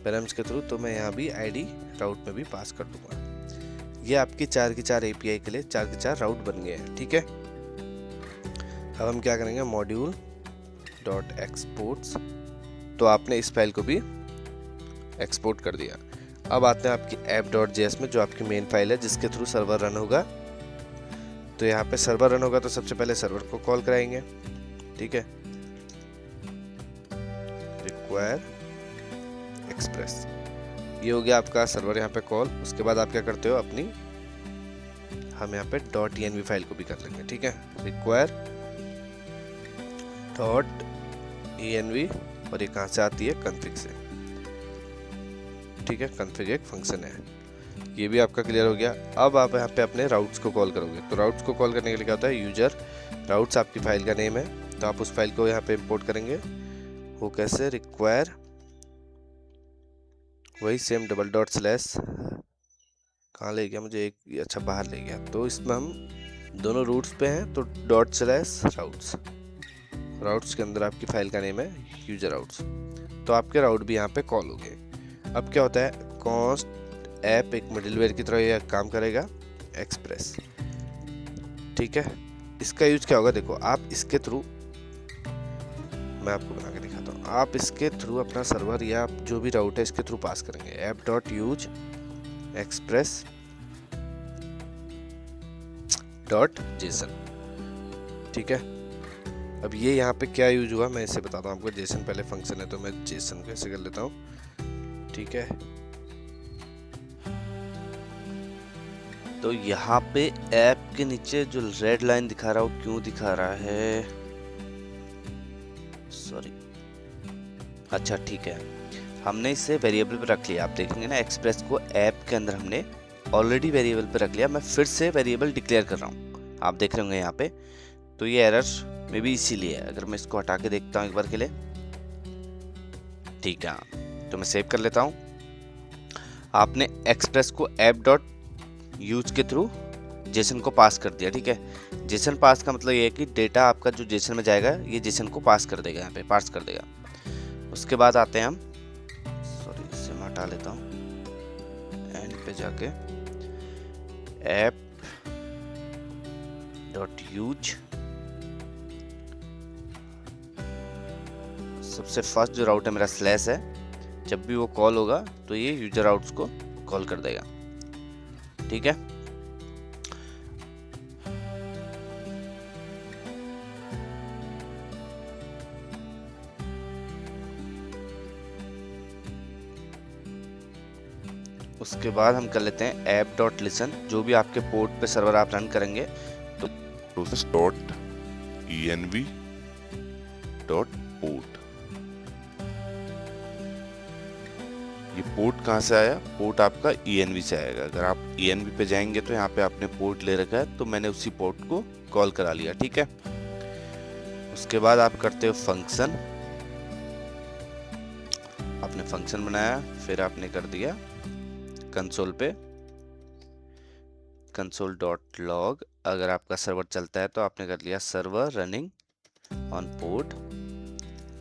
पैरम्स के थ्रू, तो मैं यहाँ भी आईडी राउट में भी पास कर दूंगा। ये आपकी 4 की 4 एपीआई के लिए 4 के 4 राउट बन गए हैं, ठीक है। अब हम क्या करेंगे, मॉड्यूल डॉट एक्सपोर्ट्स, तो आपने इस फाइल को भी एक्सपोर्ट कर दिया। अब आते हैं आपकी ऐप डॉट जेएस में, जो आपकी मेन फाइल है जिसके थ्रू सर्वर रन होगा। तो यहाँ पे सर्वर रन होगा तो सबसे पहले सर्वर को कॉल कराएंगे, ठीक है, रिक्वायर एक्सप्रेस, ये हो गया आपका सर्वर यहाँ पे कॉल। उसके बाद आप क्या करते हो, अपनी हम यहाँ पे डॉट env फाइल को भी कर लेंगे, ठीक है, रिक्वायर डॉट env, और ये कहाँ से आती है, कॉन्फ़िग से, ठीक है, कॉन्फ़िग एक फंक्शन है। ये भी आपका क्लियर हो गया। अब आप यहाँ पे अपने राउट्स को कॉल करोगे, तो राउट्स को कॉल करने के लिए क्या होता है, यूजर राउट्स आपकी फाइल का नेम है, तो आप उस फाइल को यहाँ पे इंपोर्ट करेंगे। वो कैसे, रिक्वायर, वही सेम डबल डॉट स्लैश, कहाँ ले गया मुझे एक, अच्छा बाहर ले गया, तो इसमें हम दोनों रूट्स पे हैं, तो डॉट स्लैश राउट्स, राउट्स के अंदर आपकी फाइल का नेम है यूजर राउट्स, तो आपके राउट भी यहाँ पे कॉल हो गए। अब क्या होता है, कॉन्स्ट ऐप एक मिडिलवेयर की तरह यह काम करेगा, एक्सप्रेस, ठीक है। इसका यूज क्या होगा, देखो आप इसके थ्रू, मैं आपको बना के दिखाता हूँ, आप इसके थ्रू अपना सर्वर या जो भी राउट है इसके थ्रू पास करेंगे, app dot use express dot JSON, ठीक है। अब ये यहाँ पे क्या यूज हुआ मैं इसे बताता हूँ आपको। जेसन पहले फंक्शन है तो मैं जेसन को ऐसे कर लेता हूँ, ठीक है। तो यहाँ पे ऐप के नीचे जो रेड लाइन दिखा रहा है वो क्यों दिखा रहा है, सॉरी, अच्छा ठीक है, हमने इसे वेरिएबल पे रख लिया। आप देखेंगे ना एक्सप्रेस को ऐप के अंदर हमने ऑलरेडी वेरिएबल पे रख लिया, मैं फिर से वेरिएबल डिक्लेयर कर रहा हूँ, आप देख रहे होंगे यहाँ पे। तो ये एरर में भी इसीलिए है। अगर मैं इसको हटा के देखता हूँ एक बार के लिए, ठीक है, तो मैं सेव कर लेता हूँ। आपने एक्सप्रेस को ऐप डॉट यूज के थ्रू जेसन को पास कर दिया, ठीक है। जेसन पास का मतलब ये है कि डेटा आपका जो जेसन में जाएगा ये जेसन को पास कर देगा, यहाँ पे पास कर देगा। उसके बाद आते हैं हम, सॉरी इसे मैं हटा लेता हूँ, एंड पे जाके ऐप डॉट यूज, सबसे फर्स्ट जो राउट है मेरा स्लैश है, जब भी वो कॉल होगा तो ये यूजर राउट्स को कॉल कर देगा, ठीक है। उसके बाद हम कर लेते हैं ऐप डॉट लिसन, जो भी आपके पोर्ट पे सर्वर आप रन करेंगे तो process dot env dot port. ये पोर्ट कहाँ से आया? पोर्ट आपका env से आएगा। अगर आप env पे जाएंगे तो यहाँ पे आपने पोर्ट ले रखा है, तो मैंने उसी पोर्ट को कॉल करा लिया, ठीक है। उसके बाद आप करते हो फंक्शन, आपने फंक्शन बनाया, फिर आपने कर दिया कंसोल पे कंसोल डॉट लॉग। अगर आपका सर्वर चलता है तो आपने कर लिया सर्वर रनिंग ऑन पोर्ट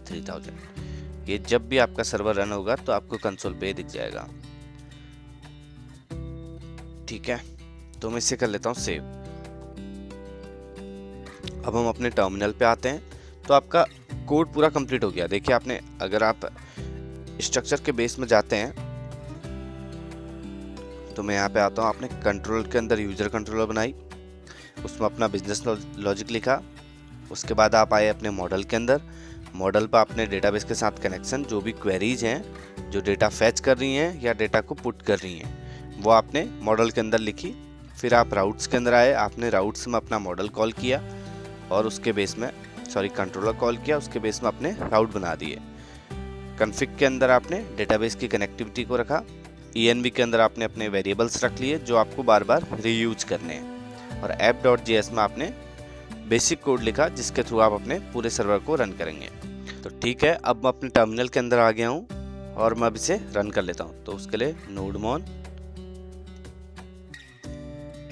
3000। ये जब भी आपका सर्वर रन होगा तो आपको कंसोल पे दिख जाएगा, ठीक है। तो मैं इसे कर लेता हूँ सेव। अब हम अपने टर्मिनल पे आते हैं, तो आपका कोड पूरा कंप्लीट हो गया। देखिए आपने, अगर आप स्ट्रक्चर के बेस में जाते हैं तो मैं यहाँ पे आता हूँ, आपने कंट्रोलर के अंदर यूजर कंट्रोलर बनाई, उसमें अपना बिजनेस लॉजिक लिखा। उसके बाद आप आए अपने मॉडल के अंदर, मॉडल पर आपने डेटाबेस के साथ कनेक्शन, जो भी क्वेरीज हैं जो डेटा फैच कर रही हैं या डेटा को पुट कर रही हैं, वो आपने मॉडल के अंदर लिखी। फिर आप राउट्स के अंदर आए, आपने राउट्स में अपना मॉडल कॉल किया और उसके बेस में कंट्रोलर कॉल किया, उसके बेस में आपने राउट बना दिए। कॉन्फ़िग के अंदर आपने डेटाबेस की कनेक्टिविटी को रखा। env के अंदर आपने अपने वेरिएबल्स रख लिए जो आपको बार बार रीयूज करने हैं, और app.js में आपने बेसिक कोड लिखा जिसके थ्रू आप अपने पूरे सर्वर को रन करेंगे। तो ठीक है, अब मैं अपने टर्मिनल के अंदर आ गया हूँ और मैं अब इसे रन कर लेता हूँ। तो उसके लिए nodemon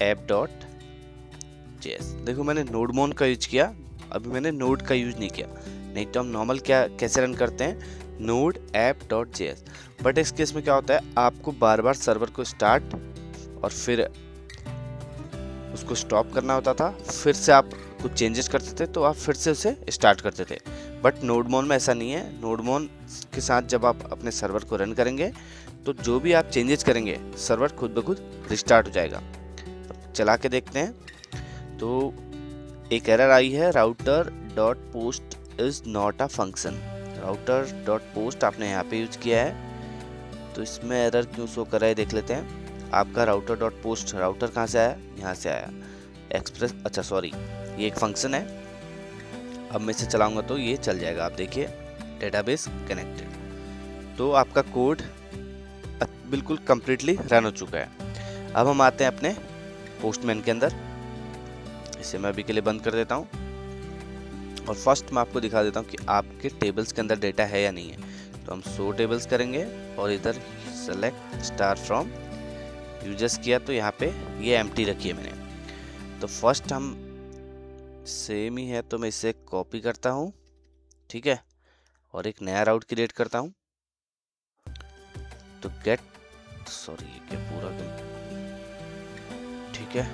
app.js, देखो मैंने nodemon का यूज किया, अभी मैंने नोड का यूज नहीं किया। नहीं तो हम नॉर्मल क्या कैसे रन करते हैं, node app.js। बट इस केस में क्या होता है, आपको बार बार सर्वर को स्टार्ट और फिर उसको स्टॉप करना होता था, फिर से आप कुछ चेंजेस करते थे तो आप फिर से उसे स्टार्ट करते थे। बट नोडमोन में ऐसा नहीं है। नोडमोन के साथ जब आप अपने सर्वर को रन करेंगे तो जो भी आप चेंजेस करेंगे सर्वर खुद ब खुद रिस्टार्ट हो जाएगा। चला के देखते हैं। तो एक एरर आई है, router dot post is not a function. Router dot post आपने यहाँ पे यूज किया है, तो इसमें एरर क्यों शो कर रहा है देख लेते हैं। आपका राउटर डॉट पोस्ट, राउटर कहाँ से आया, यहाँ से आया। एक्सप्रेस, अच्छा सॉरी, ये एक फंक्शन है। अब मैं इसे चलाऊंगा तो ये चल जाएगा। आप देखिए डेटाबेस कनेक्टेड, तो आपका कोड बिल्कुल कंप्लीटली रन हो चुका है। अब हम आते हैं अपने पोस्टमैन के अंदर, इसे मैं अभी के लिए बंद कर देता हूँ और फर्स्ट मैं आपको दिखा देता हूँ कि आपके टेबल्स के अंदर डेटा है या नहीं है। तो हम शो टेबल्स करेंगे और इधर सेलेक्ट स्टार फ्रॉम यूजर्स किया तो यहाँ पे ये एम्प्टी रखी है मैंने। तो फर्स्ट हम सेम ही है तो मैं इसे कॉपी करता हूँ, ठीक है, और एक नया राउट क्रिएट करता हूँ। तो गेट, सॉरी ये क्या पूरा ठीक है,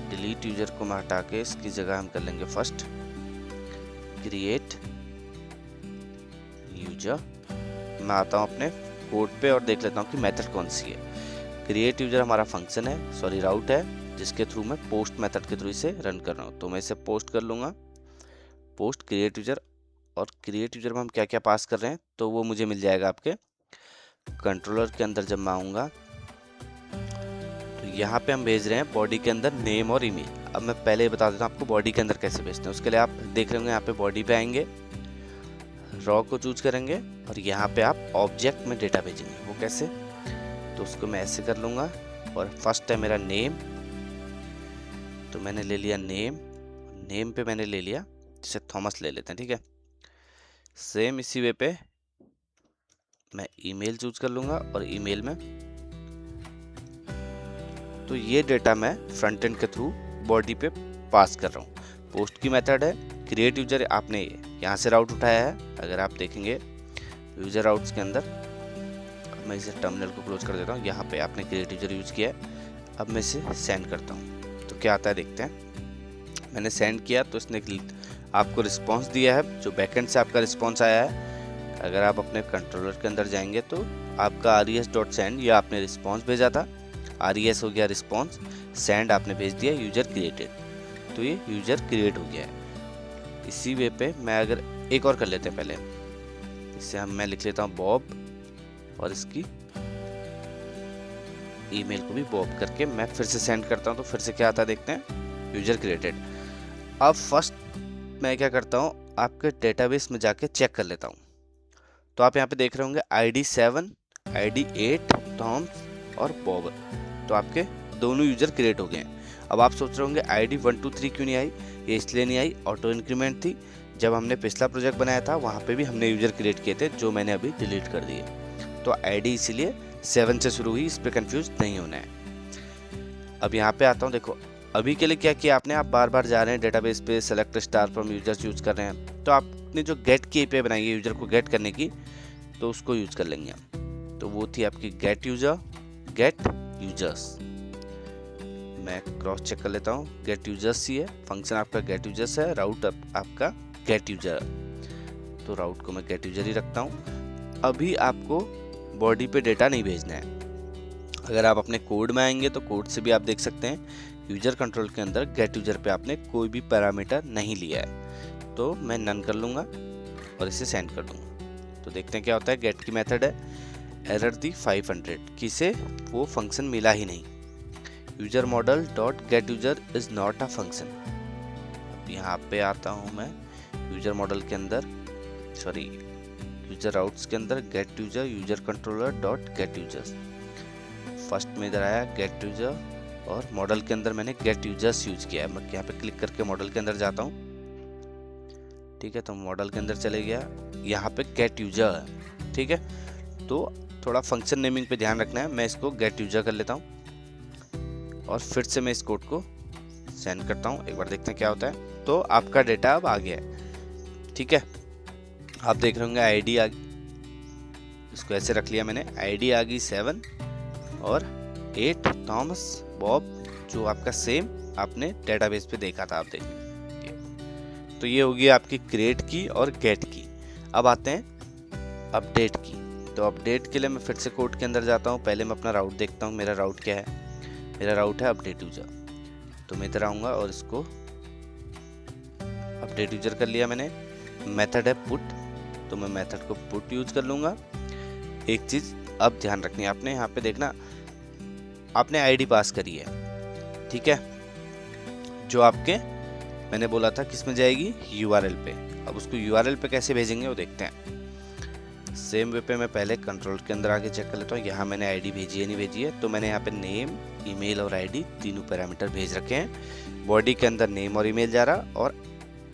डिलीट यूजर को मैं हटा के इसकी जगह हम कर लेंगे फर्स्ट क्रिएट यूजर। मैं आता हूँ अपने कोड पे और देख लेता हूँ कि मेथड कौन सी है। क्रिएट यूजर हमारा फंक्शन है, सॉरी राउट है, जिसके थ्रू मैं पोस्ट मेथड के थ्रू इसे रन कर रहा हूँ। तो मैं इसे पोस्ट कर लूँगा, पोस्ट क्रिएट यूजर। और क्रिएट यूजर में हम क्या क्या पास कर रहे हैं तो वो मुझे मिल जाएगा आपके कंट्रोलर के अंदर। जब मैं आऊँगा तो यहाँ पे हम भेज रहे हैं बॉडी के अंदर नेम और ईमेल। अब मैं पहले ही बता देता हूँ आपको बॉडी के अंदर कैसे भेजते हैं। उसके लिए आप देख रहे होंगे यहाँ पे बॉडी पे आएंगे, रॉ को चूज करेंगे और यहाँ पे आप ऑब्जेक्ट में डेटा भेजेंगे। वो कैसे, तो उसको मैं ऐसे कर लूँगा। और फर्स्ट है मेरा नेम, तो मैंने ले लिया नेम, नेम पे मैंने ले लिया, जैसे थॉमस ले लेते हैं, ठीक है। सेम इसी वे पे मैं ईमेल चूज कर लूँगा और ईमेल में, तो ये डेटा मैं फ्रंट एंड के थ्रू बॉडी पे पास कर रहा हूँ। पोस्ट की मेथड है, क्रिएट यूजर आपने यहाँ से राउट उठाया है। अगर आप देखेंगे यूजर राउट्स के अंदर, मैं इसे टर्मिनल को क्लोज कर देता हूँ, यहाँ पे आपने क्रिएट यूजर यूज किया है। अब मैं इसे सेंड करता हूँ तो क्या आता है देखते हैं। मैंने सेंड किया तो इसने आपको रिस्पांस दिया है, जो बैकएंड से आपका रिस्पांस आया है। अगर आप अपने कंट्रोलर के अंदर जाएंगे तो आपका res.send, ये आपने रिस्पांस भेजा था, res हो गया रिस्पांस, सेंड आपने भेज दिया यूजर क्रिएटेड, तो ये यूजर क्रिएट हो गया है। इसी वे पे मैं अगर एक और कर लेते हैं, पहले इसे मैं लिख लेता हूँ बॉब और इसकी ईमेल को भी बॉब करके मैं फिर से सेंड करता हूँ। तो फिर से क्या आता है देखते हैं, यूजर क्रिएटेड। अब फर्स्ट मैं क्या करता हूँ, आपके डेटाबेस में जाके चेक कर लेता हूँ। तो आप यहाँ पे देख रहे होंगे ID 7, ID 8, टॉम्स और बॉब। तो आपके दोनों यूजर क्रिएट हो गए हैं। अब आप सोच रहे होंगे ID 1 2 3 क्यों नहीं आई? ये इसलिए नहीं आई, ऑटो इंक्रीमेंट थी। जब हमने पिछला प्रोजेक्ट बनाया था वहाँ पे भी हमने यूजर क्रिएट किए थे, जो मैंने अभी डिलीट कर दिए। तो ID इसीलिए 7 से शुरू हुई, इस पर कंफ्यूज नहीं होना है। अब यहाँ पे आता हूँ, देखो अभी के लिए क्या किया आपने, आप बार बार जा रहे हैं डेटाबेस पे, select star from users use कर रहे हैं। तो आपने जो गेट की API बनाई है यूजर को गेट करने की, तो उसको यूज कर लेंगे हम। तो वो थी आपकी गेट यूजर, गेट यूजर्स। मैं क्रॉस चेक कर लेता हूँ, गेट यूजर्स ही है, फंक्शन आपका गेट यूजर्स है, राउट आपका गेट यूजर। तो राउट को मैं गेट यूजर ही रखता हूँ। अभी आपको बॉडी पे डेटा नहीं भेजना है। अगर आप अपने कोड में आएंगे तो कोड से भी आप देख सकते हैं, यूजर कंट्रोल के अंदर गेट यूजर पे आपने कोई भी पैरामीटर नहीं लिया है। तो मैं नन कर लूँगा और इसे सेंड कर दूँगा। तो देखते हैं क्या होता है। गेट की मेथड है, एरर दी 500, किसे वो फंक्शन मिला ही नहीं। User model dot gate user is not a function. अब यहाँ पे आता हूँ मैं यूजर मॉडल के अंदर, सॉरी यूजर राउट्स के अंदर, gate user user controller dot gate users. First में इधर आया गेट यूजर और मॉडल के अंदर मैंने गेट यूजर्स यूज किया है। मैं यहाँ पे क्लिक करके मॉडल के अंदर जाता हूँ, ठीक है। तो मॉडल के अंदर चले गया, यहाँ पे गेट यूजर है, ठीक है। तो थोड़ा फंक्शन नेमिंग पे ध्यान रखना है। मैं इसको गेट यूजर कर लेता हूँ और फिर से मैं इस कोड को सेंड करता हूँ। एक बार देखते हैं क्या होता है। तो आपका डेटा अब आ गया है, ठीक है। आप देख रहे होंगे ID आ गई, इसको ऐसे रख लिया मैंने, ID आ गई 7 और 8 थॉमस बॉब, जो आपका सेम आपने डेटाबेस पे देखा था, आप देखिए। तो ये होगी आपकी क्रिएट की और गेट की। अब आते हैं अपडेट की। तो अपडेट के लिए मैं फिर से कोड के अंदर जाता हूँ। पहले मैं अपना राउट देखता हूँ, मेरा राउट क्या है। मेरा राउट है अपडेट यूजर। तो मैं इधर आऊँगा और इसको अपडेट यूजर कर लिया मैंने। मेथड है पुट, तो मैं मेथड को पुट यूज कर लूँगा। एक चीज़ अब ध्यान रखनी है आपने, यहाँ पे देखना, आपने ID पास करी है, ठीक है, जो आपके मैंने बोला था किस में जाएगी, URL पे। अब उसको URL पे कैसे भेजेंगे वो देखते हैं। सेम वे पे मैं पहले कंट्रोल के अंदर आके चेक कर लेता हूँ, यहाँ मैंने ID भेजी है नहीं भेजी है। तो मैंने यहाँ पे नेम, ईमेल और ID तीनों पैरामीटर भेज रखे हैं। बॉडी के अंदर नेम और ईमेल जा रहा और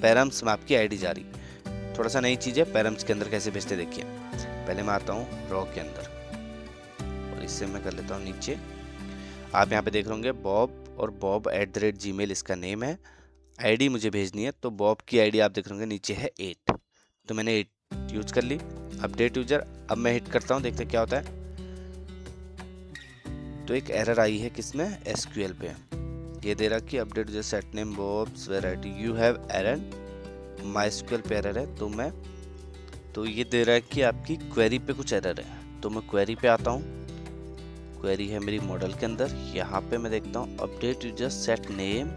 पैरम्स में आपकी ID जा रही। थोड़ा सा नई चीज़ है, पैरम्स के अंदर कैसे भेजते देखिए। पहले मैं आता हूँ रॉ के अंदर और इससे मैं कर लेता हूँ नीचे। आप यहाँ पे देख रहे होंगे बॉब और बॉब @gmail इसका नेम है। ID मुझे भेजनी है, तो बॉब की ID आप देख रहे होंगे नीचे है 8, तो मैंने 8 यूज कर ली। अपडेट यूजर, अब मैं हिट करता हूँ, देखते क्या होता है। तो एक एरर आई है किसमें, SQL पे। ये दे रहा कि update user set name bobs variety you have error, MySQL पे एरर है। तो ये दे रहा है कि आपकी क्वेरी पे कुछ एरर है। तो मैं क्वेरी पे आता हूँ, क्वेरी है मेरी मॉडल के अंदर। यहाँ पे मैं देखता हूँ update user set name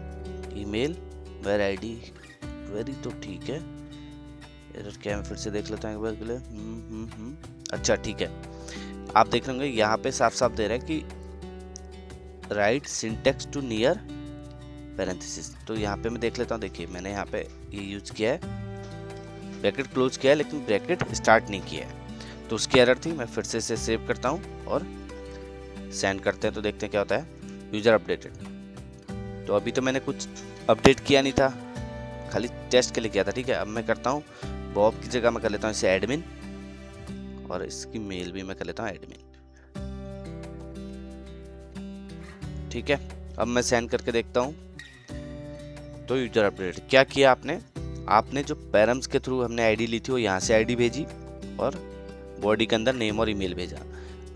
email where ID। Query तो ठीक है, एरर क्या है मैं फिर से देख लेता हूँ एक बार के लिए। अच्छा ठीक है, आप देख रहे होंगे यहाँ पे साफ साफ दे रहा है कि right syntax to near parenthesis. तो यहाँ पे मैं देख लेता हूँ, देखिए मैंने यहाँ पे ये यूज किया है, ब्रैकेट क्लोज किया है लेकिन ब्रैकेट स्टार्ट नहीं किया है, तो उसकी एरर थी। मैं फिर से इसे सेव करता हूँ और सेंड करते हैं। तो देखते हैं क्या होता है, यूजर अपडेटेड। तो अभी तो मैंने कुछ अपडेट किया नहीं था, खाली टेस्ट के लिए किया था, ठीक है। अब मैं करता हूँ बॉब की जगह मैं कर लेता हूँ इसे एडमिन और इसकी मेल भी मैं कर लेता हूँ एडमिन, ठीक है। अब मैं सेंड करके देखता हूँ। तो यूजर अपडेट क्या किया आपने जो पैरम्स के थ्रू हमने ID ली थी वो यहाँ से ID भेजी और बॉडी के अंदर नेम और ईमेल भेजा।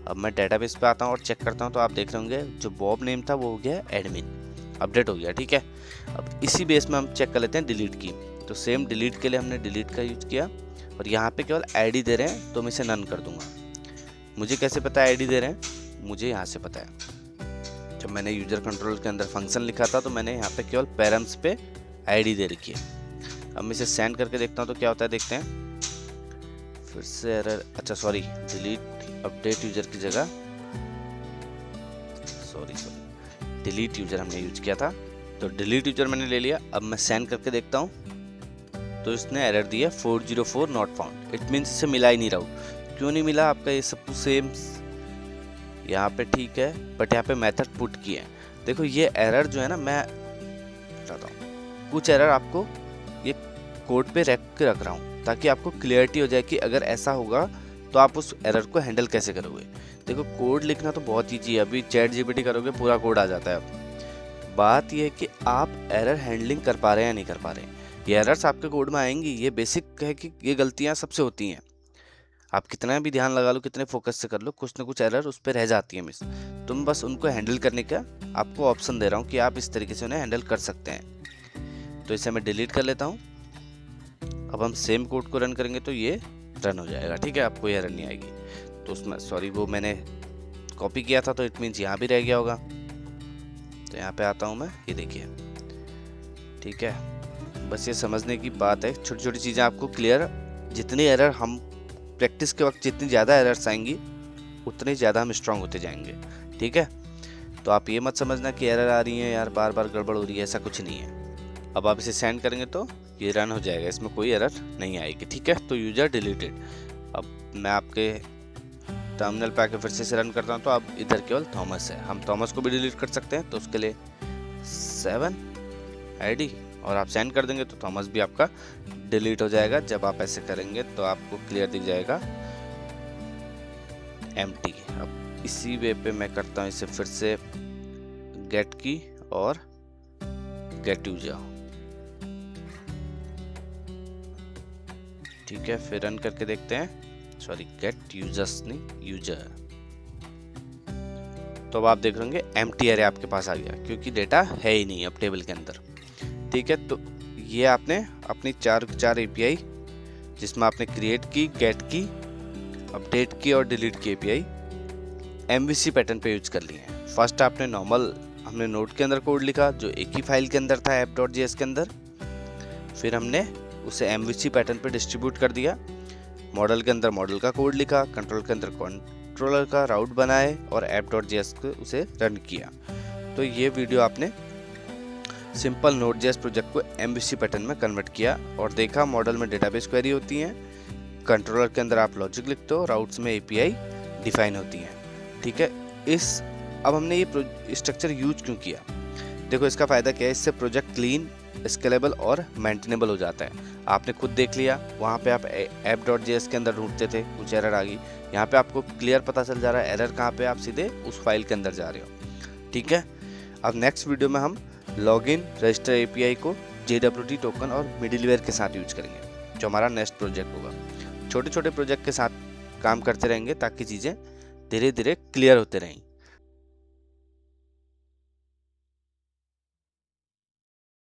अब मैं डेटाबेस पे आता हूँ और चेक करता हूँ, तो आप देख रहे होंगे जो बॉब नेम था वो हो गया एडमिन, अपडेट हो गया, ठीक है। अब इसी बेस में हम चेक कर लेते हैं डिलीट की। तो सेम डिलीट के लिए हमने डिलीट का यूज किया और यहाँ पे केवल ID दे रहे हैं, तो मैं इसे नन कर दूंगा। मुझे कैसे पता है ID दे रहे हैं, मुझे यहाँ से पता है। जब मैंने यूजर कंट्रोल के अंदर फंक्शन लिखा था तो मैंने यहाँ पे केवल पैरम्स पे ID दे रखी है। अब मैं इसे सेंड करके देखता हूँ तो क्या होता है, देखते हैं। फिर से एरर, अच्छा सॉरी, डिलीट अपडेट यूजर की जगह सॉरी डिलीट यूजर हमने यूज किया था, तो डिलीट यूजर मैंने ले लिया। अब मैं सेंड करके देखता हूँ, तो इसने एरर दिया 404 नॉट फाउंड। इट मीन्स इसे मिला ही नहीं राउट। क्यों नहीं मिला? आपका ये सब कुछ सेम यहाँ पे ठीक है, बट यहाँ पे मेथड पुट किए हैं। देखो ये एरर जो है ना, मैं बताता हूँ, कुछ एरर आपको ये कोड पे रख के रख रहा हूँ ताकि आपको क्लियरिटी हो जाए कि अगर ऐसा होगा तो आप उस एरर को हैंडल कैसे करोगे। देखो कोड लिखना तो बहुत ईजी है, अभी चैट जीपीटी करोगे पूरा कोड आ जाता है। अब बात ये है कि आप एरर हैंडलिंग कर पा रहे हैं या नहीं कर पा रहे हैं। ये एरर्स आपके कोड में आएंगी, ये बेसिक है कि ये गलतियाँ सबसे होती हैं। आप कितना भी ध्यान लगा लो, कितने फोकस से कर लो, कुछ ना कुछ एरर उस पर रह जाती है मिस। तुम बस उनको हैंडल करने का आपको ऑप्शन दे रहा हूँ कि आप इस तरीके से उन्हें हैंडल कर सकते हैं। तो इसे मैं डिलीट कर लेता हूँ। अब हम सेम कोड को रन करेंगे तो ये रन हो जाएगा, ठीक है, आपको एरर नहीं आएगी। तो उसमें सॉरी वो मैंने कॉपी किया था, तो इट मीन्स यहाँ भी रह गया होगा। तो यहाँ पे आता हूँ मैं, ये देखिए, ठीक है। बस ये समझने की बात है, छोटी छोटी चीज़ें आपको क्लियर। जितनी एरर हम प्रैक्टिस के वक्त जितनी ज़्यादा एरर्स आएंगी उतनी ज़्यादा हम स्ट्रांग होते जाएंगे, ठीक है। तो आप ये मत समझना कि एरर आ रही है यार, बार बार गड़बड़ हो रही है, ऐसा कुछ नहीं है। अब आप इसे सेंड करेंगे तो ये रन हो जाएगा, इसमें कोई एरर नहीं आएगी, ठीक है। तो यूजर डिलीटेड। अब मैं आपके टर्मिनल पे आके फिर से रन करता हूँ, तो अब इधर केवल थॉमस है। हम थॉमस को भी डिलीट कर सकते हैं, तो उसके लिए 7 ID और आप सेंड कर देंगे तो थॉमस भी आपका डिलीट हो जाएगा। जब आप ऐसे करेंगे तो आपको क्लियर दिख जाएगा एम्प्टी। अब इसी वे पे मैं करता हूँ इसे फिर से गेट की और गेट यूजर, ठीक है। फिर रन करके देखते हैं, सॉरी गेट यूजर्स नहीं, यूजर। तो अब आप देख रहे होंगे एम्प्टी एरे आपके पास आ गया, क्योंकि डेटा है ही नहीं अब टेबल के अंदर, ठीक है। तो ये आपने अपनी चार एपीआई जिसमें आपने क्रिएट की, गेट की, अपडेट की और डिलीट की एपीआई एमवीसी पैटर्न पे यूज कर लिए हैं। फर्स्ट आपने नॉर्मल हमने नोड के अंदर कोड लिखा जो एक ही फाइल के अंदर था app.js के अंदर, फिर हमने उसे एमवीसी पैटर्न पे डिस्ट्रीब्यूट कर दिया। मॉडल के अंदर मॉडल का कोड लिखा, कंट्रोल के अंदर कंट्रोलर का राउट बनाए और app.js को उसे रन किया। तो ये वीडियो आपने सिंपल Node.js प्रोजेक्ट को एमवीसी पैटर्न में कन्वर्ट किया और देखा मॉडल में डेटाबेस क्वेरी होती हैं, कंट्रोलर के अंदर आप लॉजिक लिखते हो, राउट्स में एपीआई डिफाइन होती हैं, ठीक है। अब हमने ये स्ट्रक्चर यूज क्यों किया? देखो इसका फ़ायदा क्या है, इससे प्रोजेक्ट क्लीन, स्केलेबल और मेंटेनेबल हो जाता है। आपने खुद देख लिया, वहाँ पे आप app.js के अंदर ढूंढते थे, कुछ एरर आ गई, यहाँ पे आपको क्लियर पता चल जा रहा है एरर कहाँ पे, आप सीधे उस फाइल के अंदर जा रहे हो, ठीक है। अब नेक्स्ट वीडियो में हम लॉगिन रजिस्टर एपीआई को JWT टोकन और मिडिलवेयर के साथ यूज करेंगे, जो हमारा नेक्स्ट प्रोजेक्ट होगा। छोटे छोटे प्रोजेक्ट के साथ काम करते रहेंगे ताकि चीज़ें धीरे धीरे क्लियर होते रहें।